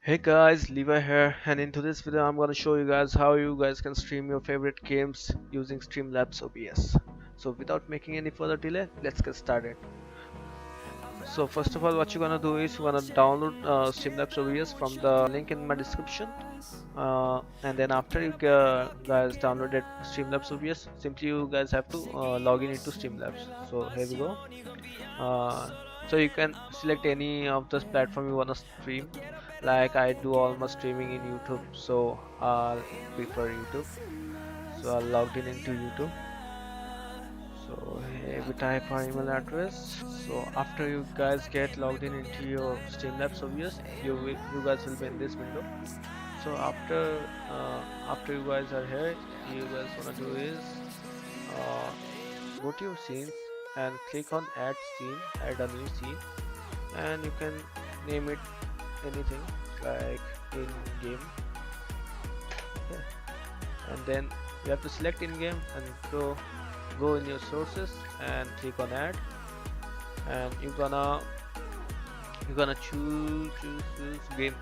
Hey guys, Levi here, and in today's video I'm gonna show you guys how you guys can stream your favorite games using Streamlabs OBS. So without making any further delay, let's get started. So first of all, what you're gonna do is you're gonna download Streamlabs OBS from the link in my description. And then after you guys downloaded Streamlabs OBS, simply you guys have to log in into Streamlabs. So here we go. Uh, so you can select any of this platform you wanna stream. Like I do all my streaming in YouTube, so I'll prefer YouTube. So I'll logged in into YouTube. So here we type our email address. So after you guys get logged in into your Streamlabs OBS, you guys will be in this window. So after you guys are here, you guys wanna do is uh, go to your scenes and click on add scene, add a new scene, and you can name it anything like in game. Okay. And then you have to select in game and go in your sources and click on add, and you're gonna choose game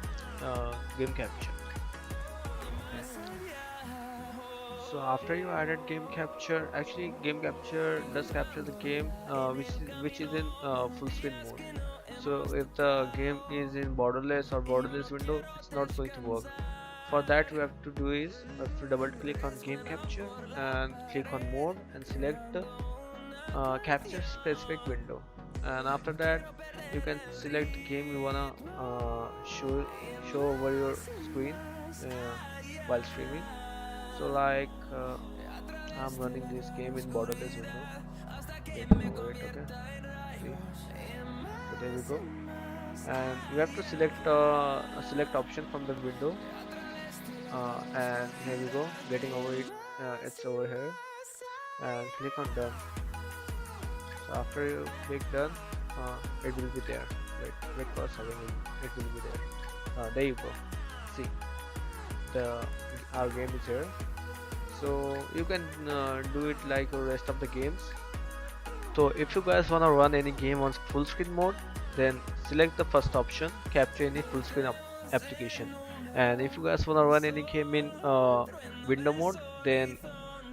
game capture. So after you added game capture, actually game capture does capture the game which is in full screen mode. So if the game is in borderless or borderless window, it's not going to work. For that, we have to do is we have to double click on game capture and click on mode and select the capture specific window. And after that, you can select the game you wanna show over your screen while streaming. So like I'm running this game in borderless window. Getting over it, okay. See? So there we go. And you have to select a select option from the window. And here we go. Getting over it. It's over here. And click on done. So after you click done, it will be there. Wait for a second. It will be there. There you go. See, our game is here. So you can do it like the rest of the games. So if you guys wanna run any game on full screen mode, then select the first option, capture any full screen application. And if you guys wanna run any game in window mode, then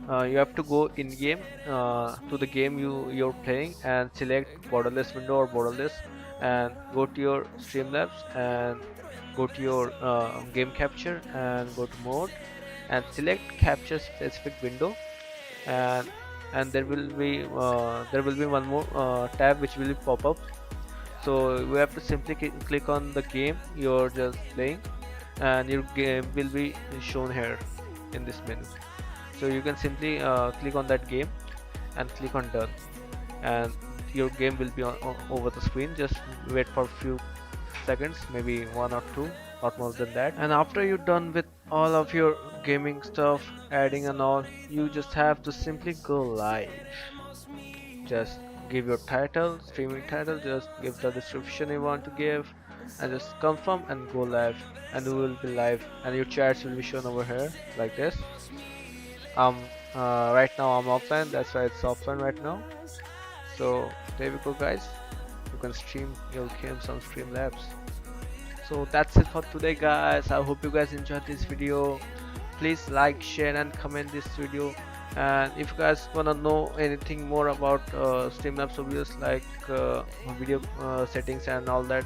you have to go in game to the game you're playing and select borderless window or borderless, and go to your Streamlabs and go to your game capture and go to mode and select capture specific window, and there will be one more tab which will pop up. So we have to simply click on the game you're just playing, and your game will be shown here in this menu. So you can simply click on that game and click on done, and your game will be over the screen. Just wait for a few seconds, maybe 1 or 2, not more than that. And after you're done with all of your gaming stuff, adding and all, you just have to simply go live. Just give your title, streaming title, just give the description you want to give, and just confirm and go live, and you will be live, and your chats will be shown over here like this. Right now I'm offline, that's why it's offline right now. So there we go guys, you can stream your games on Streamlabs. So that's it for today guys. I hope you guys enjoyed this video. Please like, share and comment this video. And if you guys wanna know anything more about Streamlabs OBS, like video settings and all that,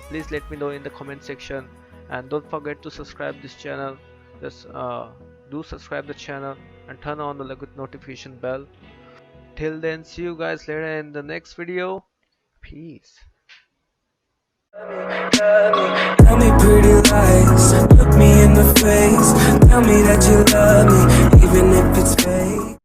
please let me know in the comment section. And don't forget to subscribe this channel. Just do subscribe the channel and turn on the notification bell. Till then, see you guys later in the next video. Peace. Tell me pretty lies, look me in the face. Tell me that you love me.